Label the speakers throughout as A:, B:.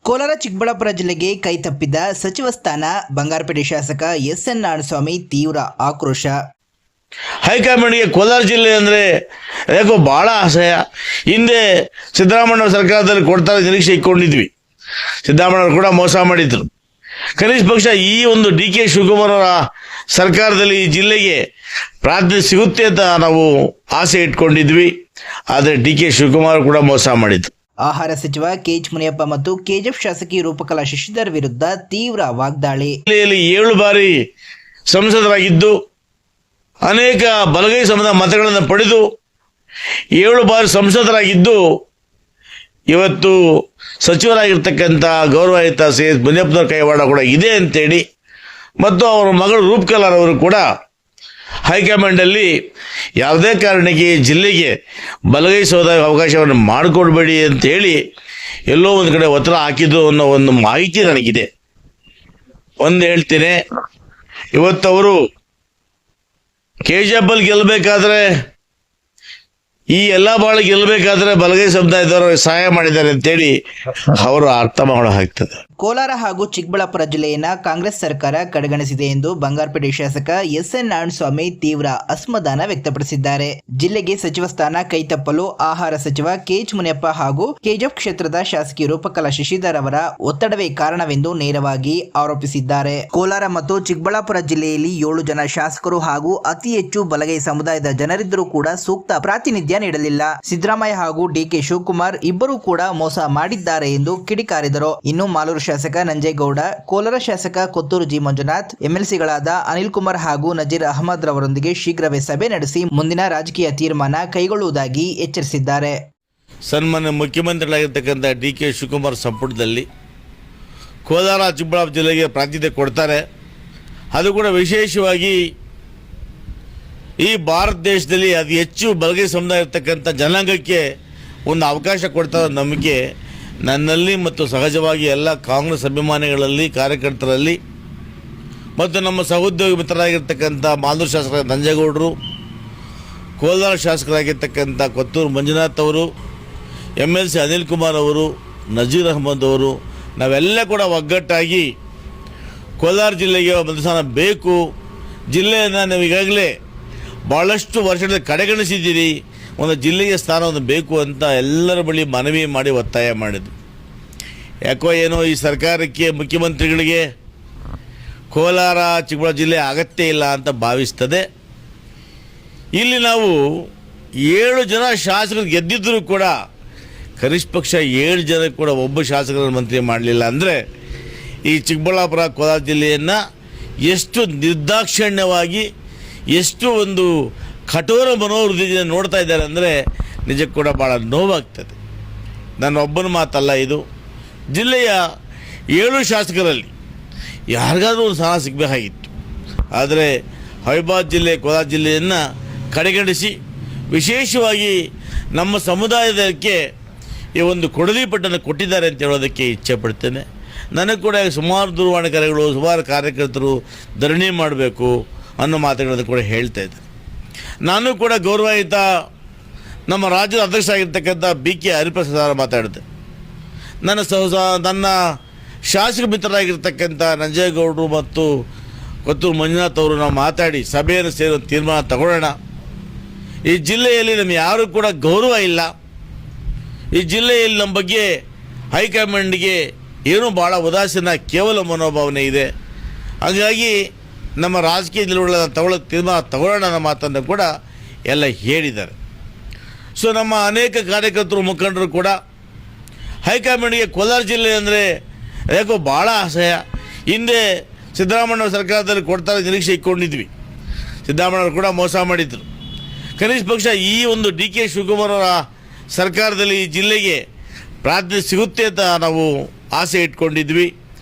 A: ಕೋಲಾರ ಚಿಕ್ಕಬಳ್ಳಾಪುರ ಜಿಲ್ಲೆಗೆ ಕೈತಪ್ಪಿದ ಸಚಿವ ಸ್ಥಾನ. ಬಂಗಾರಪೇಟೆ ಶಾಸಕ ಎಸ್.ಎನ್. ನಾರಾಯಣಸ್ವಾಮಿ ತೀವ್ರ ಆಕ್ರೋಶ.
B: ಹೈಕಮಾಂಡ್ಗೆ ಕೋಲಾರ ಜಿಲ್ಲೆ ಅಂದರೆ ಯಾಕೋ ಭಾಳ ಅಸಹ್ಯ. ಹಿಂದೆ ಸಿದ್ದರಾಮಯ್ಯ ಸರ್ಕಾರದಲ್ಲಿ ಕೊಡ್ತಾರೆ ನಿರೀಕ್ಷೆ ಇಟ್ಕೊಂಡಿದ್ವಿ. ಸಿದ್ದರಾಮಯ್ಯವರು ಕೂಡ ಮೋಸ ಮಾಡಿದ್ರು. ಕನಿಷ್ಠ ಪಕ್ಷ ಈ ಒಂದು ಡಿ.ಕೆ. ಶಿವಕುಮಾರ್ ಅವರ ಸರ್ಕಾರದಲ್ಲಿ ಈ ಜಿಲ್ಲೆಗೆ ಪ್ರಾತಿನಿಧ್ಯ ಸಿಗುತ್ತೆ ಅಂತ ನಾವು ಆಸೆ ಇಟ್ಕೊಂಡಿದ್ವಿ. ಆದರೆ ಡಿ.ಕೆ. ಶಿವಕುಮಾರ್ ಕೂಡ ಮೋಸ ಮಾಡಿದ್ರು.
A: ಆಹಾರ ಸಚಿವ ಕೆ.ಎಚ್. ಮುನಿಯಪ್ಪ ಮತ್ತು ಕೆಜಿಎಫ್ ಶಾಸಕಿ ರೂಪಕಲಾ ಶಶಿಧರ್ ವಿರುದ್ಧ ತೀವ್ರ ವಾಗ್ದಾಳಿ.
B: ಜಿಲ್ಲೆಯಲ್ಲಿ 7 ಬಾರಿ ಸಂಸದರಾಗಿದ್ದು ಅನೇಕ ಬಲಗೈ ಸಮದ ಮತಗಳನ್ನು ಪಡೆದು 7 ಬಾರಿ ಸಂಸದರಾಗಿದ್ದು ಇವತ್ತು ಸಚಿವರಾಗಿರ್ತಕ್ಕಂಥ ಗೌರವಾಯುತ ಸಿ.ಎಚ್. ಮುನಿಯಪ್ಪನವರ ಕೈವಾಡ ಕೂಡ ಇದೆ ಅಂತೇಳಿ ಮತ್ತು ಅವರ ಮಗಳು ರೂಪಕಲಾರವರು ಕೂಡ ಹೈಕಮಾಂಡಲ್ಲಿ ಯಾವುದೇ ಕಾರಣಕ್ಕೆ ಜಿಲ್ಲೆಗೆ ಬಲಗೈ ಸೋದ ಅವಕಾಶವನ್ನು ಮಾಡಿಕೊಡ್ಬೇಡಿ ಅಂತೇಳಿ ಎಲ್ಲೋ ಒಂದು ಕಡೆ ಒತ್ತಡ ಹಾಕಿದ್ದು ಅನ್ನೋ ಒಂದು ಮಾಹಿತಿ ನನಗಿದೆ. ಒಂದು ಹೇಳ್ತೇನೆ, ಇವತ್ತವರು KGF ಗೆಲ್ಲಬೇಕಾದ್ರೆ ಈ ಎಲ್ಲ ಬಾಳ ಗೆಲ್ಲಬೇಕಾದ್ರೆ ಬಲಗೈ ಸಮುದಾಯದವರು ಸಹಾಯ ಮಾಡಿದ್ದಾರೆ ಅಂತೇಳಿ ಅವರು ಅರ್ಥ ಮಾಡೋ ಆಗ್ತದೆ.
A: ಕೋಲಾರ ಹಾಗೂ ಚಿಕ್ಕಬಳ್ಳಾಪುರ ಜಿಲ್ಲೆಯನ್ನ ಕಾಂಗ್ರೆಸ್ ಸರ್ಕಾರ ಕಡೆಗಣಿಸಿದೆ ಎಂದು ಬಂಗಾರಪೇಟೆ ಶಾಸಕ ಎಸ್.ಎನ್. ನಾರಾಯಣಸ್ವಾಮಿ ತೀವ್ರ ಅಸಮಾಧಾನ ವ್ಯಕ್ತಪಡಿಸಿದ್ದಾರೆ. ಜಿಲ್ಲೆಗೆ ಸಚಿವ ಸ್ಥಾನ ಕೈತಪ್ಪಲು ಆಹಾರ ಸಚಿವ ಕೆ.ಎಚ್. ಮುನಿಯಪ್ಪ ಹಾಗೂ ಕೆಜಿಎಫ್ ಕ್ಷೇತ್ರದ ಶಾಸಕಿ ರೂಪಕಲಾ ಶಶಿಧರ್ ಅವರ ಒತ್ತಡವೇ ಕಾರಣವೆಂದು ನೇರವಾಗಿ ಆರೋಪಿಸಿದ್ದಾರೆ. ಕೋಲಾರ ಮತ್ತು ಚಿಕ್ಕಬಳ್ಳಾಪುರ ಜಿಲ್ಲೆಯಲ್ಲಿ 7 ಜನ ಶಾಸಕರು ಹಾಗೂ ಅತಿ ಹೆಚ್ಚು ಬಲಗೈ ಸಮುದಾಯದ ಜನರಿದ್ದರೂ ಕೂಡ ಸೂಕ್ತ ಪ್ರಾತಿನಿಧ್ಯ ನೀಡಲಿಲ್ಲ. ಸಿದ್ದರಾಮಯ್ಯ ಹಾಗೂ ಡಿ.ಕೆ. ಶಿವಕುಮಾರ್ ಇಬ್ಬರೂ ಕೂಡ ಮೋಸ ಮಾಡಿದ್ದಾರೆ ಎಂದು ಕಿಡಿಕಾರಿದರು. ಇನ್ನು ಮಾಲೂರು ಶಾಸಕ ನಂಜೇಗೌಡ, ಕೋಲಾರ ಶಾಸಕ ಕೊತ್ತೂರು ಜಿ. ಮಂಜುನಾಥ್, ಎಂಎಲ್ಸಿಗಳಾದ ಅನಿಲ್ ಕುಮಾರ್ ಹಾಗೂ ನಜೀರ್ ಅಹಮದ್ ರವರೊಂದಿಗೆ ಶೀಘ್ರವೇ ಸಭೆ ನಡೆಸಿ ಮುಂದಿನ ರಾಜಕೀಯ ತೀರ್ಮಾನ ಕೈಗೊಳ್ಳುವುದಾಗಿ ಎಚ್ಚರಿಸಿದ್ದಾರೆ.
B: ಸನ್ಮಾನ್ಯ ಮುಖ್ಯಮಂತ್ರಿಗಳಾಗಿರ್ತಕ್ಕಂಥ ಡಿ.ಕೆ. ಶಿವಕುಮಾರ್ ಸಂಪುಟದಲ್ಲಿ ಕೋಲಾರ ಚಿಕ್ಕಬಳ್ಳಾಪುರ ಜಿಲ್ಲೆಗೆ ಪ್ರಾತಿನಿಧ್ಯ ಕೊಡ್ತಾರೆ. ಅದು ಕೂಡ ವಿಶೇಷವಾಗಿ ಈ ಭಾರತ ದೇಶದಲ್ಲಿ ಅತಿ ಹೆಚ್ಚು ಬಲಗೈ ಸಮುದಾಯ ಇರತಕ್ಕಂಥ ಜನಾಂಗಕ್ಕೆ ಒಂದು ಅವಕಾಶ ಕೊಡ್ತಾರೆ ನಂಬಿಕೆ ನನ್ನಲ್ಲಿ ಮತ್ತು ಸಹಜವಾಗಿ ಎಲ್ಲ ಕಾಂಗ್ರೆಸ್ ಅಭಿಮಾನಿಗಳಲ್ಲಿ, ಕಾರ್ಯಕರ್ತರಲ್ಲಿ ಮತ್ತು ನಮ್ಮ ಸಹೋದ್ಯೋಗಿ ಮಿತ್ರರಾಗಿರ್ತಕ್ಕಂಥ ಮಾಲೂರು ಶಾಸಕ ನಂಜೇಗೌಡರು, ಕೋಲಾರ ಶಾಸಕರಾಗಿರ್ತಕ್ಕಂಥ ಕೊತ್ತೂರು ಮಂಜುನಾಥ್ ಅವರು, MLC ಅನಿಲ್ ಕುಮಾರ್ ಅವರು, ನಜೀರ್ ಅಹಮದ್ ಅವರು, ನಾವೆಲ್ಲ ಕೂಡ ಒಗ್ಗಟ್ಟಾಗಿ ಕೋಲಾರ ಜಿಲ್ಲೆಗೆ ಒಂದು ಸ್ಥಾನ ಬೇಕು. ಜಿಲ್ಲೆಯನ್ನು ನಾವು ಈಗಾಗಲೇ ಭಾಳಷ್ಟು ವರ್ಷಗಳ ಕಡೆಗಣಿಸಿದ್ದೀರಿ, ಒಂದು ಜಿಲ್ಲೆಗೆ ಸ್ಥಾನವನ್ನು ಬೇಕು ಅಂತ ಎಲ್ಲರ ಬಳಿ ಮನವಿ ಮಾಡಿ ಒತ್ತಾಯ ಮಾಡಿದ್ವಿ. ಯಾಕೋ ಏನೋ ಈ ಸರ್ಕಾರಕ್ಕೆ, ಮುಖ್ಯಮಂತ್ರಿಗಳಿಗೆ ಕೋಲಾರ ಚಿಕ್ಕಬಳ್ಳಾಪುರ ಜಿಲ್ಲೆ ಅಗತ್ಯ ಇಲ್ಲ ಅಂತ ಭಾವಿಸ್ತದೆ. ಇಲ್ಲಿ ನಾವು 7 ಜನ ಶಾಸಕರು ಗೆದ್ದಿದ್ದರೂ ಕೂಡ ಕನಿಷ್ಠ ಪಕ್ಷ 7 ಜನ ಕೂಡ ಒಬ್ಬ ಶಾಸಕರನ್ನು ಮಂತ್ರಿ ಮಾಡಲಿಲ್ಲ ಅಂದರೆ ಈ ಚಿಕ್ಕಬಳ್ಳಾಪುರ ಕೋಲಾರ ಜಿಲ್ಲೆಯನ್ನು ಎಷ್ಟು ನಿರ್ದಾಕ್ಷಿಣ್ಯವಾಗಿ, ಎಷ್ಟು ಒಂದು ಕಠೋರ ಮನೋವೃತ್ತಿಯಿಂದ ನೋಡ್ತಾ ಇದ್ದಾರೆ ಅಂದರೆ ನಿಜಕ್ಕೂ ಕೂಡ ಭಾಳ ನೋವಾಗ್ತದೆ. ನನ್ನ ಒಬ್ಬನ ಮಾತಲ್ಲ ಇದು. ಜಿಲ್ಲೆಯ 7 ಶಾಸಕರಲ್ಲಿ ಯಾರಿಗಾದ್ರೂ ಒಂದು ಸ್ಥಾನ ಸಿಗಬೇಕಾಗಿತ್ತು. ಆದರೆ ಹೈದರಾಬಾದ್ ಜಿಲ್ಲೆ, ಕೋಲಾರ ಜಿಲ್ಲೆಯನ್ನು ಕಡೆಗಣಿಸಿ ವಿಶೇಷವಾಗಿ ನಮ್ಮ ಸಮುದಾಯದಕ್ಕೆ ಈ ಒಂದು ಕೊಡಲಿ ಪಟ್ಟನ್ನು ಕೊಟ್ಟಿದ್ದಾರೆ ಅಂತ ಹೇಳೋದಕ್ಕೆ ಇಚ್ಛೆ ಪಡ್ತೇನೆ. ನನಗೆ ಕೂಡ ಸುಮಾರು ದೂರವಾಣಿ ಕರೆಗಳು, ಸುಮಾರು ಕಾರ್ಯಕರ್ತರು ಧರಣಿ ಮಾಡಬೇಕು ಅನ್ನೋ ಮಾತುಗಳನ್ನು ಕೂಡ ಹೇಳ್ತಾ ಇದ್ದಾರೆ. ನಾನು ಕೂಡ ಗೌರವಾಯುತ ನಮ್ಮ ರಾಜ್ಯದ ಅಧ್ಯಕ್ಷ ಆಗಿರ್ತಕ್ಕಂಥ B.K. ಹರಿಪ್ರಸಾದ್ ಮಾತಾಡಿದೆ. ನನ್ನ ಶಾಸಕ ಮಿತ್ರರಾಗಿರ್ತಕ್ಕಂಥ ನಂಜೇಗೌಡರು ಮತ್ತು ಕೊತ್ತೂರು ಮಂಜುನಾಥ್ ಅವರು ನಾವು ಮಾತಾಡಿ ಸಭೆಯನ್ನು ಸೇರೋ ತೀರ್ಮಾನ ತಗೊಳ್ಳೋಣ. ಈ ಜಿಲ್ಲೆಯಲ್ಲಿ ನಮಗೆ ಯಾರೂ ಕೂಡ ಗೌರವ ಇಲ್ಲ. ಈ ಜಿಲ್ಲೆಯಲ್ಲಿ ನಮ್ಮ ಬಗ್ಗೆ ಹೈಕಮಾಂಡ್ಗೆ ಏನೂ ಭಾಳ ಉದಾಸೀನ, ಕೇವಲ ಮನೋಭಾವನೆ ಇದೆ. ಹಾಗಾಗಿ ನಮ್ಮ ರಾಜಕೀಯ ನಿಲುವುಗಳನ್ನು ತೀರ್ಮಾನ ತಗೊಳ್ಳೋಣ ಅನ್ನೋ ಮಾತನ್ನು ಕೂಡ ಎಲ್ಲ ಹೇಳಿದ್ದಾರೆ. ಸೊ ನಮ್ಮ ಅನೇಕ ಕಾರ್ಯಕರ್ತರು, ಮುಖಂಡರು ಕೂಡ ಹೈಕಮಾಂಡ್ಗೆ ಕೋಲಾರ ಜಿಲ್ಲೆ ಅಂದರೆ ಯಾಕೋ ಭಾಳ ಅಸಹ್ಯ. ಹಿಂದೆ ಸಿದ್ದರಾಮಯ್ಯ ಸರ್ಕಾರದಲ್ಲಿ ಕೊಡ್ತಾರೆ ನಿರೀಕ್ಷೆ ಇಟ್ಕೊಂಡಿದ್ವಿ. ಸಿದ್ದರಾಮಯ್ಯವರು ಕೂಡ ಮೋಸ ಮಾಡಿದ್ರು. ಕನಿಷ್ಠ ಪಕ್ಷ ಈ ಒಂದು ಡಿ.ಕೆ. ಶಿವಕುಮಾರ್ ಅವರ ಸರ್ಕಾರದಲ್ಲಿ ಈ ಜಿಲ್ಲೆಗೆ ಪ್ರಾತಿನಿಧ್ಯ ಸಿಗುತ್ತೆ ಅಂತ ನಾವು ಆಸೆ ಇಟ್ಕೊಂಡಿದ್ವಿ.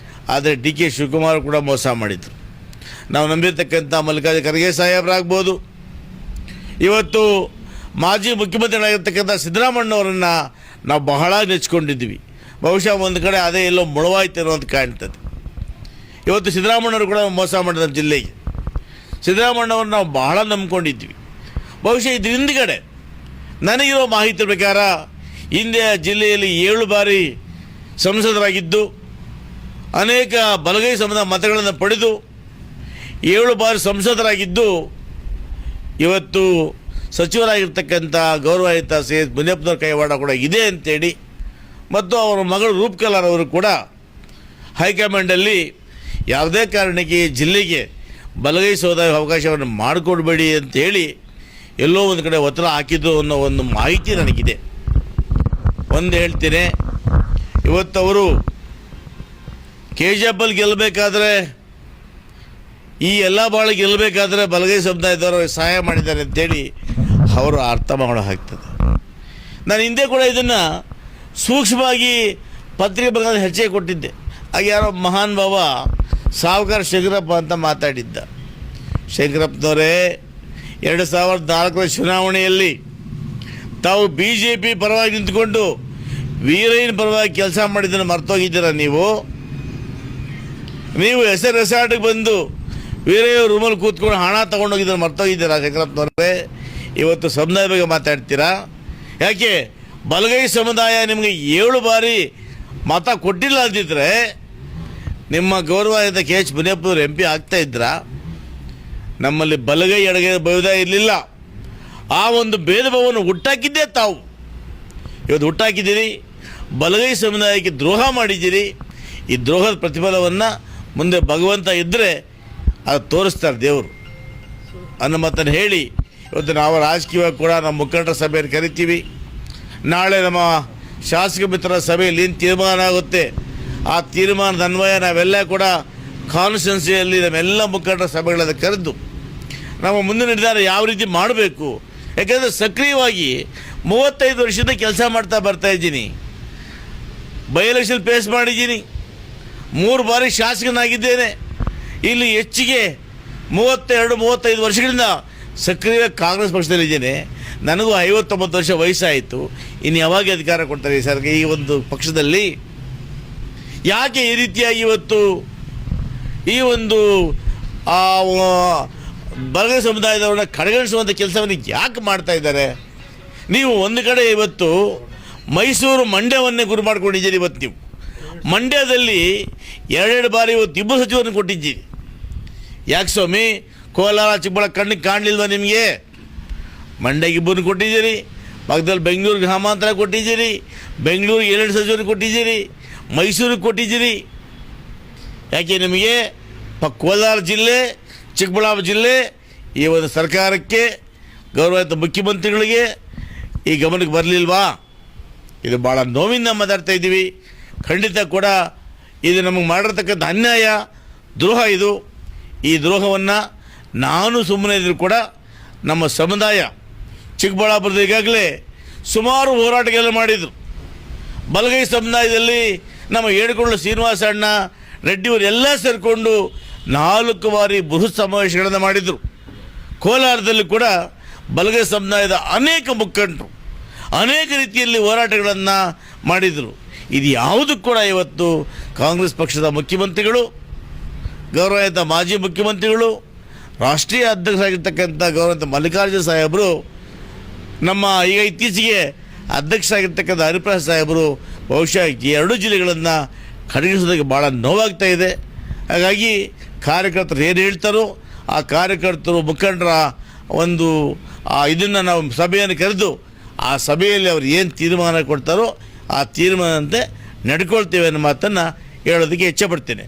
B: ಆದರೆ ಡಿ.ಕೆ. ಶಿವಕುಮಾರ್ ಕೂಡ ಮೋಸ ಮಾಡಿದರು. ನಾವು ನಂಬಿರ್ತಕ್ಕಂಥ ಮಲ್ಲಿಕಾರ್ಜುನ ಖರ್ಗೆ ಸಾಹೇಬರಾಗ್ಬೋದು, ಇವತ್ತು ಮಾಜಿ ಮುಖ್ಯಮಂತ್ರಿಗಳಾಗಿರ್ತಕ್ಕಂಥ ಸಿದ್ದರಾಮಯ್ಯನವರನ್ನು ನಾವು ಬಹಳ ನೆಚ್ಕೊಂಡಿದ್ವಿ. ಬಹುಶಃ ಒಂದು ಕಡೆ ಅದೇ ಎಲ್ಲೋ ಮುಳುವಾಯ್ತೇನೋ ಅಂತ ಕಾಣ್ತದೆ. ಇವತ್ತು ಸಿದ್ದರಾಮಯ್ಯವರು ಕೂಡ ಮೋಸ ಮಾಡಿದ ಜಿಲ್ಲೆಗೆ. ಸಿದ್ದರಾಮಯ್ಯನವ್ರನ್ನ ನಾವು ಬಹಳ ನಂಬ್ಕೊಂಡಿದ್ವಿ. ಬಹುಶಃ ಇದ್ರ ಹಿಂದ್ಗಡೆ ನನಗಿರೋ ಮಾಹಿತಿ ಪ್ರಕಾರ ಹಿಂದೆ ಜಿಲ್ಲೆಯಲ್ಲಿ 7 ಬಾರಿ ಸಂಸದರಾಗಿದ್ದು ಅನೇಕ ಬಲಗೈ ಸಮುದಾಯ ಮತಗಳನ್ನು ಪಡೆದು 7 ಬಾರಿ ಸಂಸದರಾಗಿದ್ದು ಇವತ್ತು ಸಚಿವರಾಗಿರ್ತಕ್ಕಂಥ ಗೌರವಾನ್ವಿತ ಸಿ ಎಸ್ ಮುನಿಯಪ್ಪನವ್ರ ಕೈವಾಡ ಕೂಡ ಇದೆ ಅಂತೇಳಿ ಮತ್ತು ಅವರ ಮಗಳು ರೂಪಕಲಾರ್ ಅವರು ಕೂಡ ಹೈಕಮಾಂಡಲ್ಲಿ ಯಾವುದೇ ಕಾರಣಕ್ಕೆ ಈ ಜಿಲ್ಲೆಗೆ ಬಲಗೈ ಸಮುದಾಯ ಅವಕಾಶವನ್ನು ಮಾಡಿಕೊಡ್ಬೇಡಿ ಅಂತೇಳಿ ಎಲ್ಲೋ ಒಂದು ಕಡೆ ಒತ್ತಡ ಹಾಕಿದ್ದು ಅನ್ನೋ ಒಂದು ಮಾಹಿತಿ ನನಗಿದೆ. ಒಂದು ಹೇಳ್ತೇನೆ, ಇವತ್ತು ಅವರು KGF ಗೆಲ್ಲಬೇಕಾದ್ರೆ ಈ ಎಲ್ಲ ಬಾಳ ಗೆಲ್ಲಬೇಕಾದ್ರೆ ಬಲಗೈ ಸಮುದಾಯದವರು ಸಹಾಯ ಮಾಡಿದ್ದಾರೆ ಅಂತೇಳಿ ಅವರು ಅರ್ಥ ಮಾಡೋ ಆಗ್ತದೆ. ನಾನು ಹಿಂದೆ ಕೂಡ ಇದನ್ನು ಸೂಕ್ಷ್ಮವಾಗಿ ಪತ್ರಿಕೆ ಬಗ್ಗೆ ಹೆಚ್ಚಿಗೆ ಕೊಟ್ಟಿದ್ದೆ. ಆಗ ಯಾರೋ ಮಹಾನ್ ಭಾವ ಸಾವುಕಾರ ಶಂಕರಪ್ಪ ಅಂತ ಮಾತಾಡಿದ್ದ. ಶಂಕರಪ್ಪನವರೇ, 2004 ಚುನಾವಣೆಯಲ್ಲಿ ತಾವು BJP ಪರವಾಗಿ ನಿಂತ್ಕೊಂಡು ವೀರಯ್ಯನ ಪರವಾಗಿ ಕೆಲಸ ಮಾಡಿದ್ದನ್ನು ಮರ್ತೋಗಿದ್ದೀರ. ನೀವು ಹೆಸರು ರೆಸಾರ್ಟ್ಗೆ ಬಂದು ವೀರಯ್ಯ ರೂಮಲ್ಲಿ ಕೂತ್ಕೊಂಡು ಹಣ ತೊಗೊಂಡೋಗಿದ್ದನ್ನು ಮರ್ತೋಗಿದ್ದೀರಾ ಶಂಕರಪ್ಪನವರೇ? ಇವತ್ತು ಸಮುದಾಯ ಬಗ್ಗೆ ಮಾತಾಡ್ತೀರಾ? ಯಾಕೆ ಬಲಗೈ ಸಮುದಾಯ ನಿಮಗೆ 7 ಬಾರಿ ಮತ ಕೊಟ್ಟಿಲ್ಲ ಅಂತಿದ್ರೆ ನಿಮ್ಮ ಗೌರವಾನ್ವಿತ KH ಮುನಿಯಪ್ಪನವರು MP ಆಗ್ತಾ ಇದ್ರಾ? ನಮ್ಮಲ್ಲಿ ಬಲಗೈ ಎಡಗೈ ಭೇದ ಇರಲಿಲ್ಲ. ಆ ಒಂದು ಭೇದ ಭಾವವನ್ನು ಹುಟ್ಟಾಕಿದ್ದೇ ತಾವು. ಇವತ್ತು ಹುಟ್ಟಾಕಿದ್ದೀರಿ, ಬಲಗೈ ಸಮುದಾಯಕ್ಕೆ ದ್ರೋಹ ಮಾಡಿದ್ದೀರಿ. ಈ ದ್ರೋಹದ ಪ್ರತಿಫಲವನ್ನು ಮುಂದೆ ಭಗವಂತ ಇದ್ದರೆ ಅದು ತೋರಿಸ್ತಾರೆ ದೇವರು ಅನ್ನೋ ಮಾತನ್ನು ಹೇಳಿ ಇವತ್ತು ನಾವು ರಾಜಕೀಯವಾಗಿ ಕೂಡ ನಮ್ಮ ಮುಖಂಡರ ಸಭೆಯನ್ನು ಕರಿತೀವಿ. ನಾಳೆ ನಮ್ಮ ಶಾಸಕ ಮಿತ್ರರ ಸಭೆಯಲ್ಲಿ ಏನು ತೀರ್ಮಾನ ಆಗುತ್ತೆ ಆ ತೀರ್ಮಾನದ ಅನ್ವಯ ನಾವೆಲ್ಲ ಕೂಡ ಕಾನ್ಸ್ಟಿಟ್ಯೂನ್ಸಿಯಲ್ಲಿ ನಮ್ಮೆಲ್ಲ ಮುಖಂಡರ ಸಭೆಗಳನ್ನು ಕರೆದು ನಮ್ಮ ಮುಂದಿನ ನಿರ್ಧಾರ ಯಾವ ರೀತಿ ಮಾಡಬೇಕು. ಯಾಕೆಂದರೆ ಸಕ್ರಿಯವಾಗಿ 35 ವರ್ಷದಿಂದ ಕೆಲಸ ಮಾಡ್ತಾ ಬರ್ತಾ ಇದ್ದೀನಿ. ಬೈ ಎಲೆಕ್ಷನ್ ಫೇಸ್ ಮಾಡಿದ್ದೀನಿ. 3 ಬಾರಿ ಶಾಸಕನಾಗಿದ್ದೇನೆ. ಇಲ್ಲಿ ಹೆಚ್ಚಿಗೆ 32-35 ವರ್ಷಗಳಿಂದ ಸಕ್ರಿಯ ಕಾಂಗ್ರೆಸ್ ಪಕ್ಷದಲ್ಲಿದ್ದೇನೆ. ನನಗೂ 59 ವರ್ಷ ವಯಸ್ಸಾಯಿತು. ಇನ್ನು ಯಾವಾಗ ಅಧಿಕಾರ ಕೊಡ್ತಾರೆ ಸರ್ ಈ ಒಂದು ಪಕ್ಷದಲ್ಲಿ? ಯಾಕೆ ಈ ರೀತಿಯಾಗಿ ಇವತ್ತು ಈ ಒಂದು ಬಲಗೈ ಸಮುದಾಯದವ್ರನ್ನ ಕಡೆಗಣಿಸುವಂಥ ಕೆಲಸವನ್ನು ಯಾಕೆ ಮಾಡ್ತಾ ಇದ್ದಾರೆ? ನೀವು ಒಂದು ಕಡೆ ಇವತ್ತು ಮೈಸೂರು ಮಂಡ್ಯವನ್ನೇ ಗುರು ಮಾಡ್ಕೊಂಡಿದ್ದೀರಿ. ಇವತ್ತು ನೀವು ಮಂಡ್ಯದಲ್ಲಿ 2 ಬಾರಿ ಇವತ್ತು ಇಬ್ಬರು ಸಚಿವರನ್ನು ಕೊಟ್ಟಿದ್ದೀರಿ. ಯಾಕೆ ಸ್ವಾಮಿ? ಕೋಲಾರ ಚಿಕ್ಕಬಳ್ಳಾಪುರ ಕಣ್ಣಿಗೆ ಕಾಣಲಿಲ್ವ ನಿಮಗೆ? ಮಂಡ್ಯಗೆ ಇಬ್ಬರನ್ನು ಕೊಟ್ಟಿದ್ದೀರಿ, ಪಕ್ಕದಲ್ಲಿ ಬೆಂಗಳೂರಿಗೆ ಗ್ರಾಮಾಂತರ ಕೊಟ್ಟಿದ್ದೀರಿ, ಬೆಂಗಳೂರಿಗೆ 2 ಸಚಿವರನ್ನು ಕೊಟ್ಟಿದ್ದೀರಿ, ಮೈಸೂರಿಗೆ ಕೊಟ್ಟಿದ್ದೀರಿ. ಯಾಕೆ ನಿಮಗೆ ಕೋಲಾರ ಜಿಲ್ಲೆ ಚಿಕ್ಕಬಳ್ಳಾಪುರ ಜಿಲ್ಲೆ ಈ ಒಂದು ಸರ್ಕಾರಕ್ಕೆ ಗೌರವಾನ್ವಿತ ಮುಖ್ಯಮಂತ್ರಿಗಳಿಗೆ ಈ ಗಮನಕ್ಕೆ ಬರಲಿಲ್ವಾ? ಇದು ಭಾಳ ನೋವಿಂದ ಮಾತಾಡ್ತಾ ಇದ್ದೀವಿ. ಖಂಡಿತ ಕೂಡ ಇದು ನಮಗೆ ಮಾಡಿರ್ತಕ್ಕಂಥ ಅನ್ಯಾಯ, ದ್ರೋಹ ಇದು. ಈ ದ್ರೋಹವನ್ನು ನಾನು ಸುಮ್ಮನೆ ಇದ್ದರೂ ಕೂಡ ನಮ್ಮ ಸಮುದಾಯ ಚಿಕ್ಕಬಳ್ಳಾಪುರದ ಈಗಾಗಲೇ ಸುಮಾರು ಹೋರಾಟಗಳು ಮಾಡಿದರು. ಬಲಗೈ ಸಮುದಾಯದಲ್ಲಿ ನಮ್ಮ ಏಡುಕೊಳ್ಳ ಶ್ರೀನಿವಾಸ ಅಣ್ಣ ರೆಡ್ಡಿಯವರು ಎಲ್ಲ ಸೇರಿಕೊಂಡು 4 ಬಾರಿ ಬೃಹತ್ ಸಮಾವೇಶಗಳನ್ನು ಮಾಡಿದರು. ಕೋಲಾರದಲ್ಲಿ ಕೂಡ ಬಲಗೈ ಸಮುದಾಯದ ಅನೇಕ ಮುಖಂಡರು ಅನೇಕ ರೀತಿಯಲ್ಲಿ ಹೋರಾಟಗಳನ್ನು ಮಾಡಿದರು. ಇದು ಯಾವುದೂ ಕೂಡ ಇವತ್ತು ಕಾಂಗ್ರೆಸ್ ಪಕ್ಷದ ಮುಖ್ಯಮಂತ್ರಿಗಳು, ಗೌರವಾನ್ವಿತ ಮಾಜಿ ಮುಖ್ಯಮಂತ್ರಿಗಳು, ರಾಷ್ಟ್ರೀಯ ಅಧ್ಯಕ್ಷರಾಗಿರ್ತಕ್ಕಂಥ ಗೌರವಾನ್ವಿತ ಮಲ್ಲಿಕಾರ್ಜುನ ಸಾಹೇಬರು, ನಮ್ಮ ಈಗ ಇತ್ತೀಚೆಗೆ ಅಧ್ಯಕ್ಷರಾಗಿರ್ತಕ್ಕಂಥ ಹರಿಪ್ರಸಾದ್ ಸಾಹೇಬರು ಬಹುಶಃ 2 ಜಿಲ್ಲೆಗಳನ್ನು ಕಡೆಗಣಿಸೋದಕ್ಕೆ ಭಾಳ ನೋವಾಗ್ತಾ ಇದೆ. ಹಾಗಾಗಿ ಕಾರ್ಯಕರ್ತರು ಏನು ಹೇಳ್ತಾರೋ ಆ ಕಾರ್ಯಕರ್ತರು ಮುಖಂಡರ ಒಂದು ಇದನ್ನು ನಾವು ಸಭೆಯನ್ನು ಕರೆದು ಆ ಸಭೆಯಲ್ಲಿ ಅವರು ಏನು ತೀರ್ಮಾನ ಕೊಡ್ತಾರೋ ಆ ತೀರ್ಮಾನದಂತೆ ನಡ್ಕೊಳ್ತೇವೆ ಅನ್ನೋ ಮಾತನ್ನು ಹೇಳೋದಕ್ಕೆ ಇಚ್ಛೆಪಡ್ತೇನೆ.